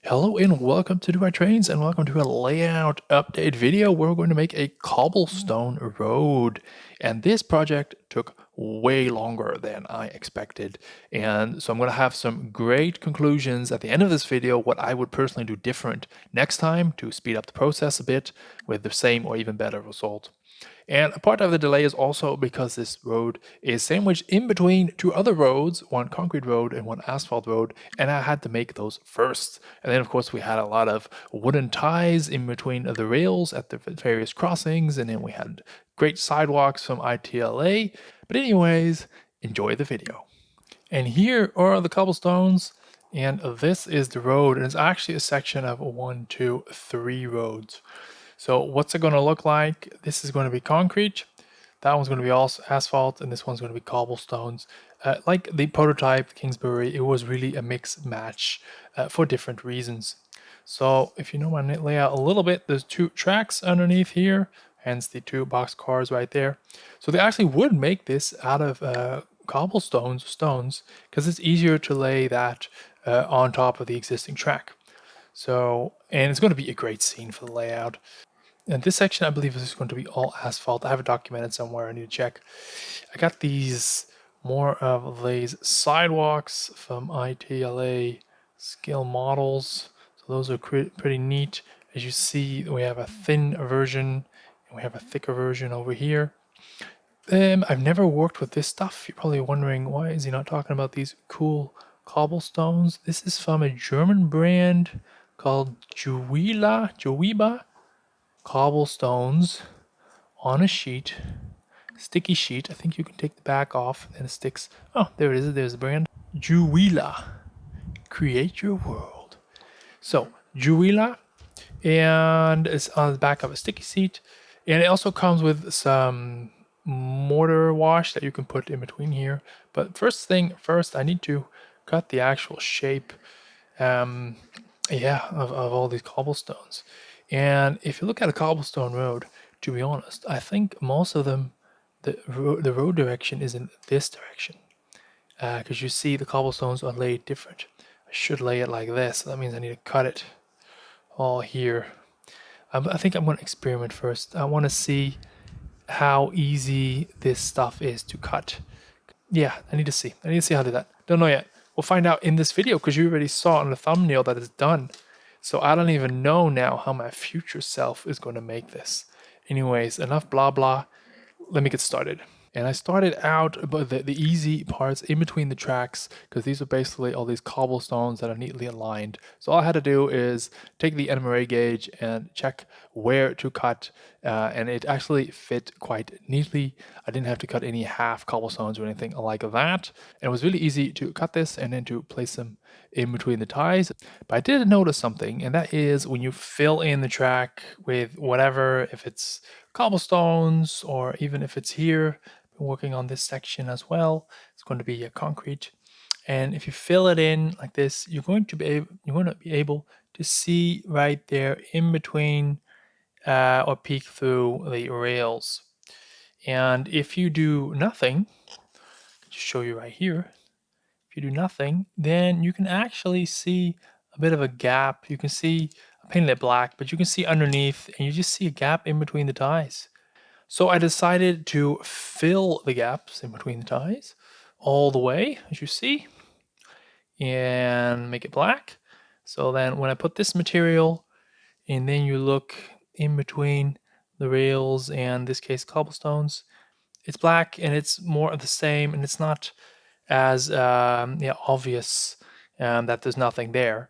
Hello and welcome to Do My Trains and welcome to a layout update video where we're going to make a cobblestone road. And this project took way longer than I expected. And so I'm going to have some great conclusions at the end of this video, what I would personally do different next time to speed up the process a bit with the same or even better result. And a part of the delay is also because this road is sandwiched in between two other roads, one concrete road and one asphalt road, and I had to make those first. And then, of course, we had a lot of wooden ties in between the rails at the various crossings, and then we had great sidewalks from ITLA. But anyways, enjoy the video. And here are the cobblestones, and this is the road, and it's actually a section of 1, 2, 3 roads. So what's it going to look like? This is going to be concrete. That one's going to be also asphalt, and this one's going to be cobblestones. Like the prototype Kingsbury, it was really a mix match for different reasons. So if you know my layout a little bit, there's 2 tracks underneath here, hence the 2 box cars right there. So they actually would make this out of cobblestones, stones, because it's easier to lay that on top of the existing track. So, and it's going to be a great scene for the layout. And this section, I believe, is going to be all asphalt. I have it documented somewhere. I need to check. I got these more of these sidewalks from ITLA scale models. So those are pretty neat. As you see, we have a thin version and we have a thicker version over here. I've never worked with this stuff. You're probably wondering, why is he not talking about these cool cobblestones? This is from a German brand called Juweela cobblestones on a sheet, sticky sheet. I think you can take the back off and it sticks. Oh, there it is. There's the brand. Juweela. Create your world. So, Juweela, and it's on the back of a sticky sheet. And it also comes with some mortar wash that you can put in between here. But first, I need to cut the actual shape of all these cobblestones. And if you look at a cobblestone road, to be honest, I think most of them, the road direction is in this direction. Because you see the cobblestones are laid different. I should lay it like this. So that means I need to cut it all here. I think I'm going to experiment first. I want to see how easy this stuff is to cut. Yeah, I need to see. I need to see how to do that. Don't know yet. We'll find out in this video because you already saw on the thumbnail that it's done. So I don't even know now how my future self is going to make this. Anyways, enough blah blah. Let me get started. And I started out by the easy parts in between the tracks because these are basically all these cobblestones that are neatly aligned. So all I had to do is take the NMRA gauge and check where to cut, and it actually fit quite neatly. I didn't have to cut any half cobblestones or anything like that. And it was really easy to cut this and then to place them in between the ties. But I did notice something, and that is when you fill in the track with whatever, if it's cobblestones or even if it's here, been working on this section as well. It's going to be a concrete, and if you fill it in like this, you're going to be able to see right there in between or peek through the rails. And if you do nothing, I'll just show you right here. If you do nothing, then you can actually see a bit of a gap. You can see, I painted it black, but you can see underneath, and you just see a gap in between the ties. So I decided to fill the gaps in between the ties all the way, as you see, and make it black. So then when I put this material, and then you look in between the rails and in this case cobblestones, it's black and it's more of the same, and it's not as obvious that there's nothing there.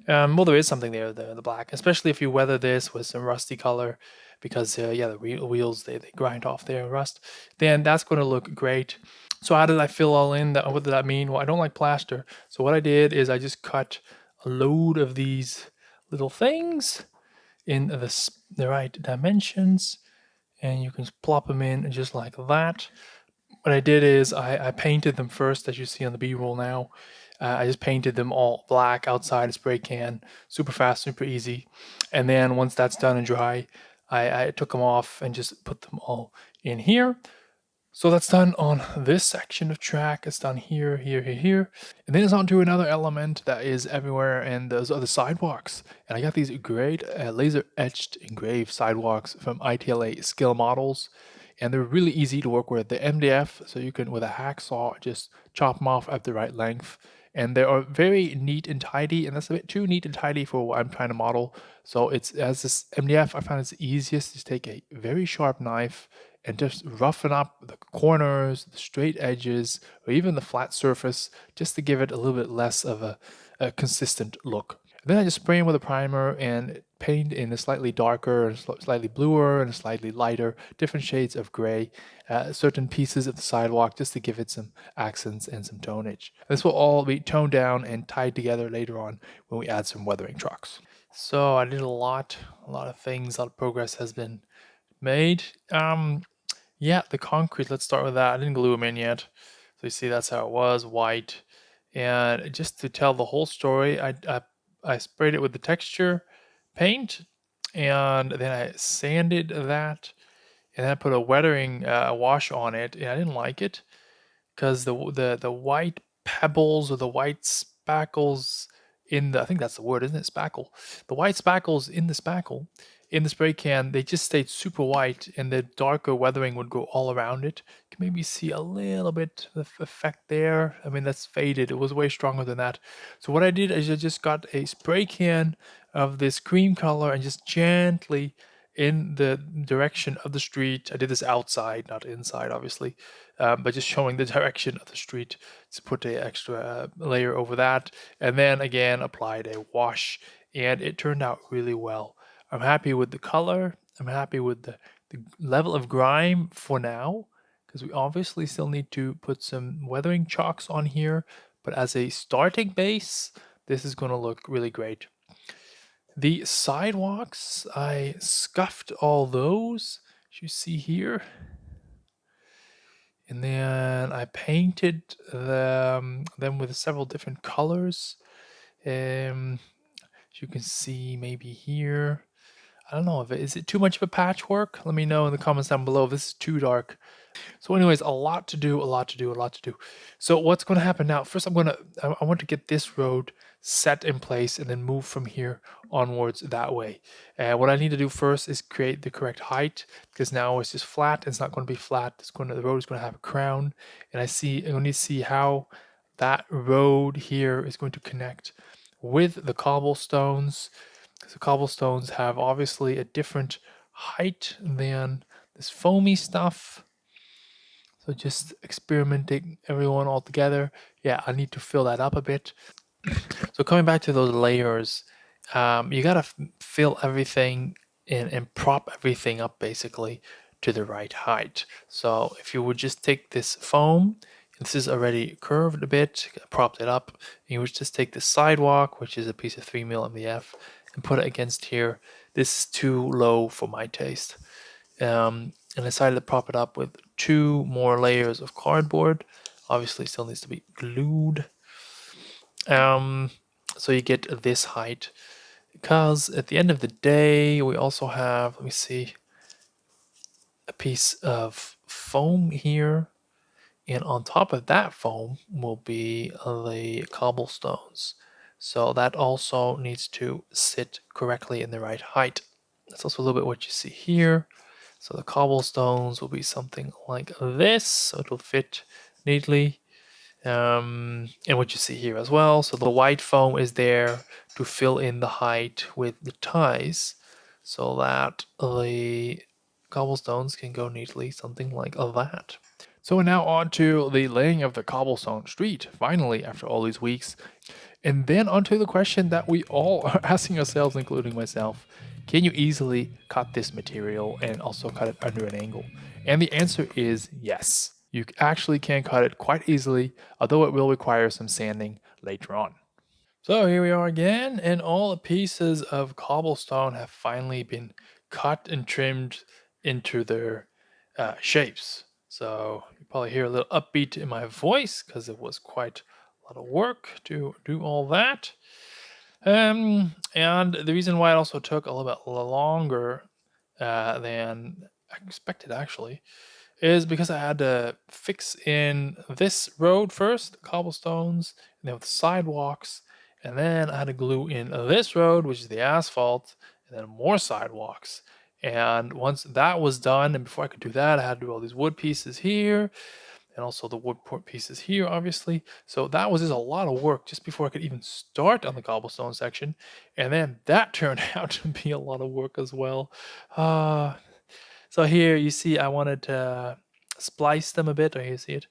Well, there is something there, the black, especially if you weather this with some rusty color, because the wheels they grind off their rust, then that's going to look great. So how did I fill all in that? What did that mean? Well, I don't like plaster, so what I did is I just cut a load of these little things in the right dimensions, and you can plop them in just like that. What I did is I painted them first, as you see on the B-roll now. I just painted them all black outside a spray can, super fast, super easy. And then once that's done and dry, I took them off and just put them all in here. So that's done on this section of track. It's done here, here, here, here. And then it's on to another element that is everywhere, and those are the sidewalks. And I got these great laser etched engraved sidewalks from ITLA Skill Models. And they're really easy to work with. The MDF, so you can, with a hacksaw, just chop them off at the right length. And they are very neat and tidy, and that's a bit too neat and tidy for what I'm trying to model. So it's, as this MDF, I find it's easiest to take a very sharp knife and just roughen up the corners, the straight edges, or even the flat surface, just to give it a little bit less of a consistent look. Then I just spray in with a primer and paint in a slightly darker, slightly bluer, and a slightly lighter, different shades of gray, certain pieces of the sidewalk, just to give it some accents and some tonage. This will all be toned down and tied together later on when we add some weathering trucks. So I did a lot of things, a lot of progress has been made. Yeah, the concrete, let's start with that. I didn't glue them in yet. So you see that's how it was, white. And just to tell the whole story, I sprayed it with the texture paint, and then I sanded that, and then I put a weathering wash on it, and I didn't like it because the white pebbles or the white spackles in the, I think that's the word, isn't it? Spackle. The white spackles in the spackle in the spray can, they just stayed super white, and the darker weathering would go all around it. You can maybe see a little bit of effect there. I mean, that's faded. It was way stronger than that. So what I did is I just got a spray can of this cream color and just gently in the direction of the street. I did this outside, not inside, obviously, but just showing the direction of the street to put a extra layer over that, and then again applied a wash, and it turned out really well. I'm happy with the color. I'm happy with the level of grime for now, because we obviously still need to put some weathering chalks on here, but as a starting base, this is going to look really great. The sidewalks, I scuffed all those, as you see here. And then I painted them with several different colors. As you can see, maybe here. I don't know if is it too much of a patchwork? Let me know in the comments down below if this is too dark. So anyways, a lot to do, a lot to do, a lot to do. So what's going to happen now? First, I want to get this road set in place and then move from here onwards that way. What I need to do first is create the correct height, because now it's just flat. It's not going to be flat. The road is going to have a crown, and I need to see how that road here is going to connect with the cobblestones. So cobblestones have obviously a different height than this foamy stuff. So just experimenting everyone all together. Yeah, I need to fill that up a bit. So coming back to those layers, you gotta fill everything and prop everything up basically to the right height. So if you would just take this foam, this is already curved a bit, propped it up, and you would just take the sidewalk, which is a piece of 3mm MDF, and put it against here. This is too low for my taste. And I decided to prop it up with 2 more layers of cardboard. Obviously still needs to be glued. So you get this height, because at the end of the day we also have, let me see, a piece of foam here, and on top of that foam will be the cobblestones, so that also needs to sit correctly in the right height. That's also a little bit what you see here. So the cobblestones will be something like this, so it will fit neatly. And what you see here as well. So the white foam is there to fill in the height with the ties, so that the cobblestones can go neatly, something like that. So we're now on to the laying of the cobblestone street, finally, after all these weeks. And then onto the question that we all are asking ourselves, including myself. Can you easily cut this material and also cut it under an angle? And the answer is yes. You actually can cut it quite easily, although it will require some sanding later on. So here we are again, and all the pieces of cobblestone have finally been cut and trimmed into their shapes. So you probably hear a little upbeat in my voice because it was quite a lot of work to do all that. And the reason why it also took a little bit longer than I expected, actually, is because I had to fix in this road first, cobblestones, and then with sidewalks, and then I had to glue in this road, which is the asphalt, and then more sidewalks. And once that was done, and before I could do that, I had to do all these wood pieces here, and also the wood pieces here, obviously. So that was just a lot of work just before I could even start on the cobblestone section. And then that turned out to be a lot of work as well. Uh, so here you see I wanted to splice them a bit, or you see it,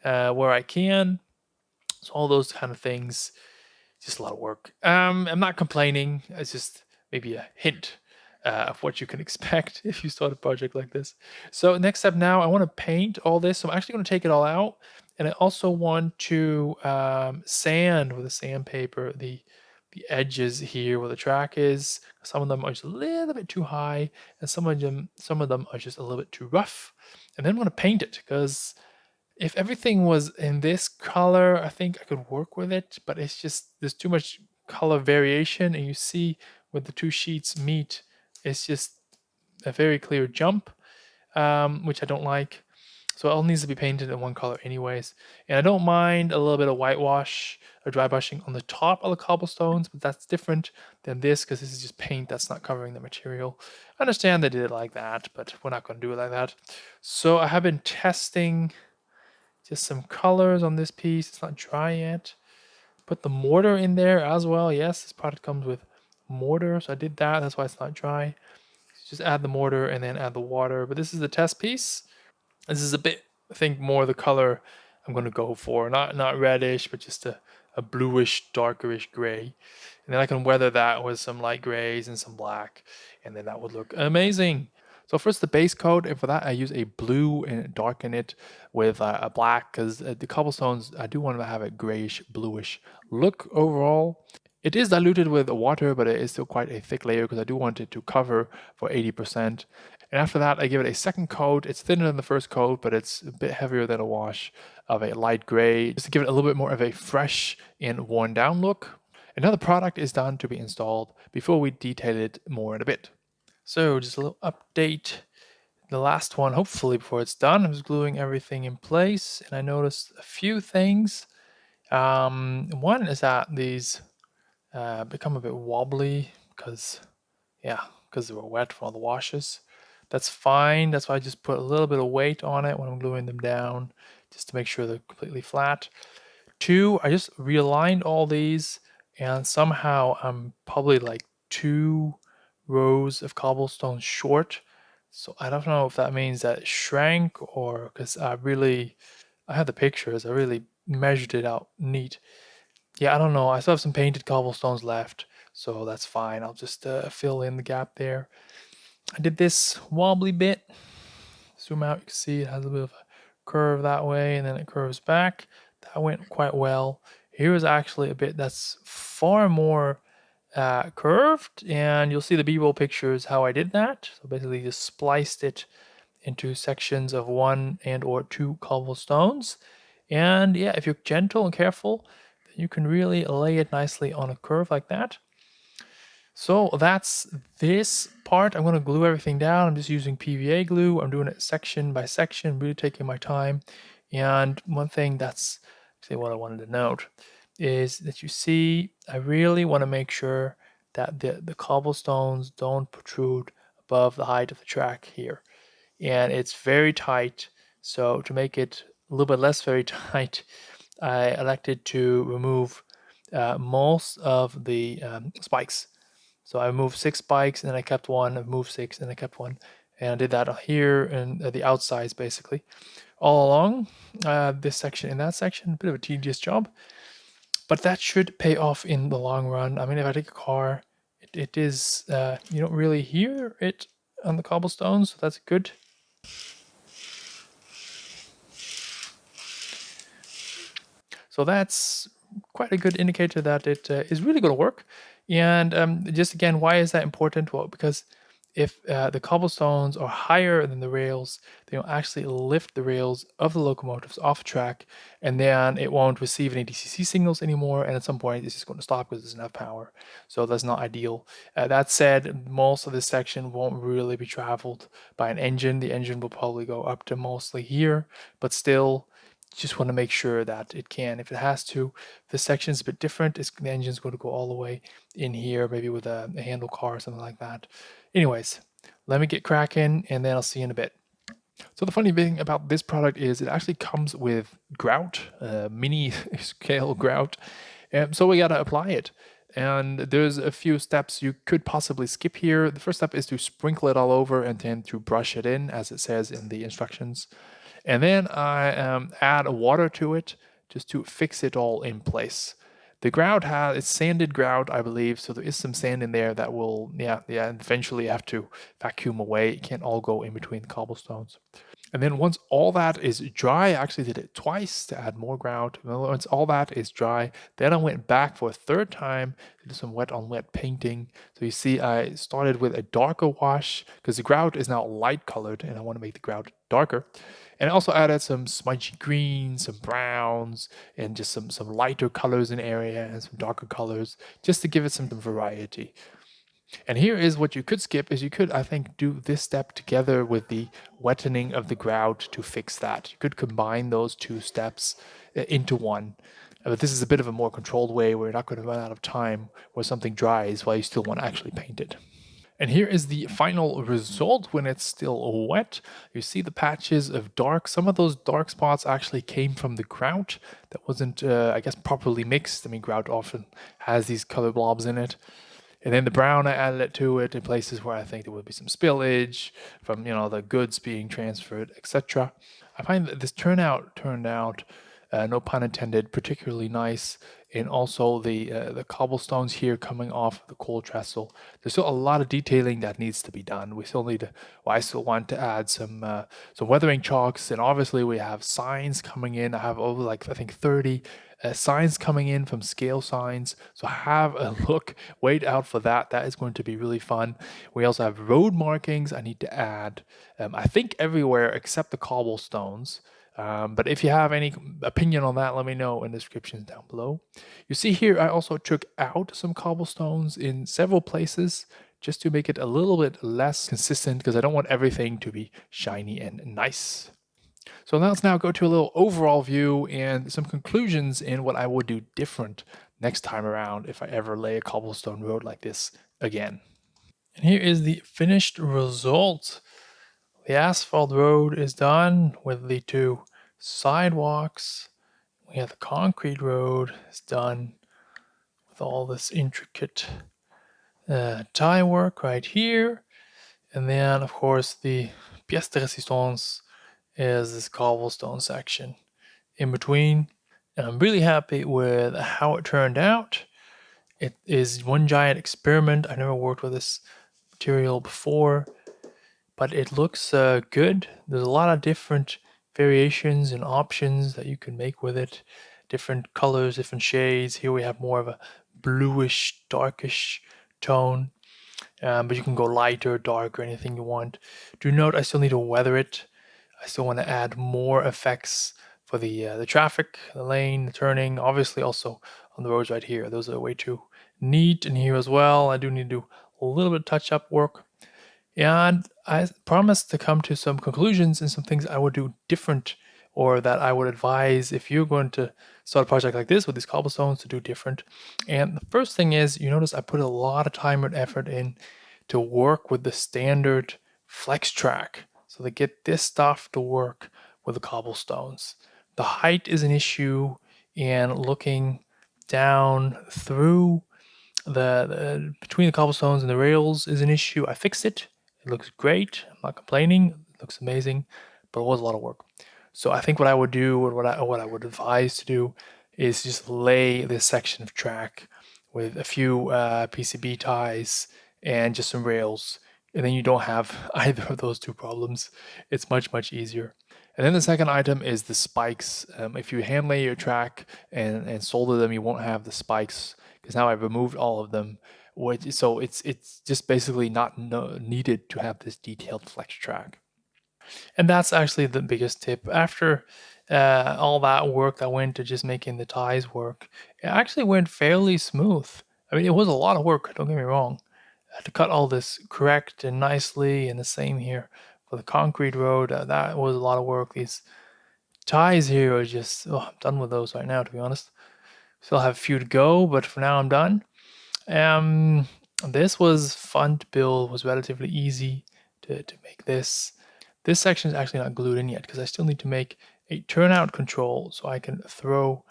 where I can. So all those kind of things, just a lot of work. I'm not complaining. It's just maybe a hint of what you can expect if you start a project like this. So next step now, I want to paint all this. So I'm actually going to take it all out, and I also want to sand with a sandpaper the edges here where the track is. Some of them are just a little bit too high, and some of them are just a little bit too rough. And then I'm going to paint it because if everything was in this color, I think I could work with it, but it's just there's too much color variation, and you see when the two sheets meet, it's just a very clear jump, which I don't like. So it all needs to be painted in one color anyways. And I don't mind a little bit of whitewash or dry brushing on the top of the cobblestones, but that's different than this because this is just paint that's not covering the material. I understand they did it like that, but we're not going to do it like that. So I have been testing just some colors on this piece. It's not dry yet. Put the mortar in there as well. Yes, this product comes with mortar, so I did that. That's why it's not dry. Just add the mortar and then add the water. But this is the test piece. This is a bit, I think, more the color I'm going to go for. Not reddish, but just a bluish, darkerish gray. And then I can weather that with some light grays and some black, and then that would look amazing. So first the base coat, and for that I use a blue and darken it with a black because the cobblestones, I do want to have a grayish, bluish look overall. It is diluted with water, but it is still quite a thick layer because I do want it to cover for 80%. And after that, I give it a second coat. It's thinner than the first coat, but it's a bit heavier than a wash of a light gray, just to give it a little bit more of a fresh and worn down look. And now the product is done to be installed before we detail it more in a bit. So just a little update. The last one, hopefully before it's done, I was gluing everything in place, and I noticed a few things. One is that these become a bit wobbly because they were wet from all the washes. That's fine. That's why I just put a little bit of weight on it when I'm gluing them down, just to make sure they're completely flat. Two, I just realigned all these, and somehow I'm probably like 2 rows of cobblestone short. So I don't know if that means that it shrank or because I have the pictures. I really measured it out neat. Yeah, I don't know. I still have some painted cobblestones left, so that's fine. I'll just fill in the gap there. I did this wobbly bit. Zoom out, you can see it has a bit of a curve that way, and then it curves back. That went quite well. Here is actually a bit that's far more curved, and you'll see the B-roll pictures how I did that. So basically just spliced it into sections of 1 and or 2 cobblestones. And yeah, if you're gentle and careful, then you can really lay it nicely on a curve like that. So that's this part. I'm going to glue everything down. I'm just using PVA glue. I'm doing it section by section, really taking my time. And one thing that's actually what I wanted to note is that you see, I really want to make sure that the cobblestones don't protrude above the height of the track here. And it's very tight. So to make it a little bit less very tight, I elected to remove most of the spikes. So I moved 6 spikes, and then I kept one. I moved 6, and I kept one. And I did that here and the outsides, basically, all along this section and that section. A bit of a tedious job, but that should pay off in the long run. I mean, if I take a car, it is you don't really hear it on the cobblestones, so that's good. So that's quite a good indicator that it is really going to work. And just again, why is that important? Well, because if the cobblestones are higher than the rails, they'll actually lift the rails of the locomotives off track, and then it won't receive any DCC signals anymore, and at some point it's just going to stop because it doesn't have power. So that's not ideal. That said, most of this section won't really be traveled by an engine. The engine will probably go up to mostly here, but still, just want to make sure that it can. If it has to, this section is a bit different. The engine's going to go all the way in here, maybe with a handle car or something like that. Anyways, let me get cracking, and then I'll see you in a bit. So the funny thing about this product is it actually comes with grout, mini scale grout. So we gotta apply it. And there's a few steps you could possibly skip here. The first step is to sprinkle it all over and then to brush it in, as it says in the instructions. And then I add water to it just to fix it all in place. The grout it's sanded grout, I believe, so there is some sand in there that will, eventually have to vacuum away. It can't all go in between the cobblestones. And then once all that is dry, I actually did it twice to add more grout. Once all that is dry, then I went back for a third time to do some wet on wet painting. So you see, I started with a darker wash because the grout is now light colored and I want to make the grout darker. And I also added some smudgy greens, some browns, and just some lighter colors in area and some darker colors just to give it some variety. And here is what you could skip is you could, I think, do this step together with the wettening of the grout to fix that. You could combine those two steps into one. But this is a bit of a more controlled way where you're not going to run out of time where something dries while you still want to actually paint it. And here is the final result when it's still wet. You see the patches of dark. Some of those dark spots actually came from the grout that wasn't, I guess, properly mixed. I mean, grout often has these color blobs in it. And then the brown, I added it to it in places where I think there would be some spillage from, the goods being transferred, etc. I find that this turned out, no pun intended, particularly nice. And also the cobblestones here coming off the coal trestle. There's still a lot of detailing that needs to be done. We still need to, well, I still want to add some weathering chalks, and obviously we have signs coming in. I have over I think 30 signs coming in from scale signs. So have a look, wait out for that. That is going to be really fun. We also have road markings I need to add, I think everywhere except the cobblestones. But if you have any opinion on that, let me know in the descriptions down below. You see here, I also took out some cobblestones in several places just to make it a little bit less consistent because I don't want everything to be shiny and nice. So let's now go to a little overall view and some conclusions in what I would do different next time around if I ever lay a cobblestone road like this again. And here is the finished result. The asphalt road is done with the two sidewalks. We have the concrete road is done with all this intricate tie work right here. And then, of course, the pièce de résistance is this cobblestone section in between. And I'm really happy with how it turned out. It is one giant experiment. I've never worked with this material before, but it looks good. There's a lot of different variations and options that you can make with it. Different colors, different shades. Here we have more of a bluish, darkish tone. But you can go lighter, darker, anything you want. Do note I still need to weather it. I still want to add more effects for the traffic, the lane, the turning. Obviously, also on the roads right here. Those are way too neat. And here as well, I do need to do a little bit of touch-up work. And I promised to come to some conclusions and some things I would do different, or that I would advise if you're going to start a project like this with these cobblestones to do different. And the first thing is, you notice I put a lot of time and effort in to work with the standard flex track so they get this stuff to work with the cobblestones. The height is an issue, and looking down through the between the cobblestones and the rails is an issue. I fixed it. It looks great. I'm not complaining. It looks amazing, but it was a lot of work. So I think what I would do, or what I would advise to do, is just lay this section of track with a few PCB ties and just some rails, and then you don't have either of those two problems. It's much easier. And then the second item is the spikes. If you hand lay your track and solder them, you won't have the spikes because now I've removed all of them. So it's just basically not needed to have this detailed flex track. And that's actually the biggest tip. After all that work that went to just making the ties work, it actually went fairly smooth. I mean, it was a lot of work, don't get me wrong. I had to cut all this correct and nicely, and the same here for the concrete road. That was a lot of work. These ties here are just, oh, I'm done with those right now, to be honest. Still have a few to go, but for now I'm done. This was fun to build, was relatively easy to make this. This section is actually not glued in yet because I still need to make a turnout control so I can throw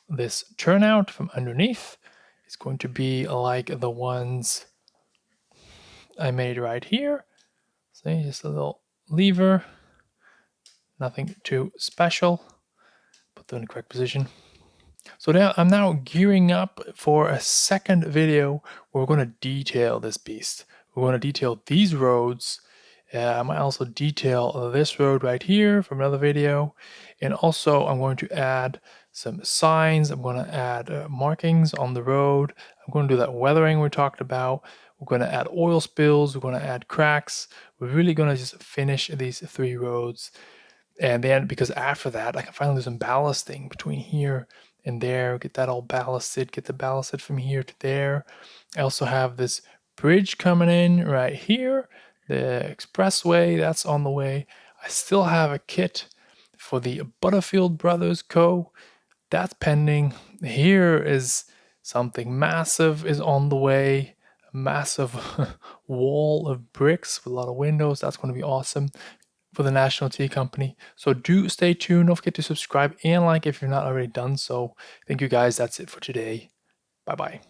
this turnout from underneath. It's going to be like the ones I made right here. See, just a little lever, nothing too special. Put them in the correct position. So now I'm gearing up for a second video where we're going to detail this beast. We're going to detail these roads. I might also detail this road right here from another video. And also I'm going to add some signs. I'm going to add markings on the road. I'm going to do that weathering we talked about. We're going to add oil spills. We're going to add cracks. We're really going to just finish these 3 roads. And then, because after that, I can finally do some ballasting between here and there, get that all ballasted, get the ballasted from here to there. I also have this bridge coming in right here, the expressway, that's on the way. I still have a kit for the Butterfield Brothers Co. That's pending. Here is something massive is on the way. A massive wall of bricks with a lot of windows. That's going to be awesome for the National Tea Company. So do stay tuned. Don't forget to subscribe and like if you're not already done so. Thank you guys. That's it for today. Bye bye.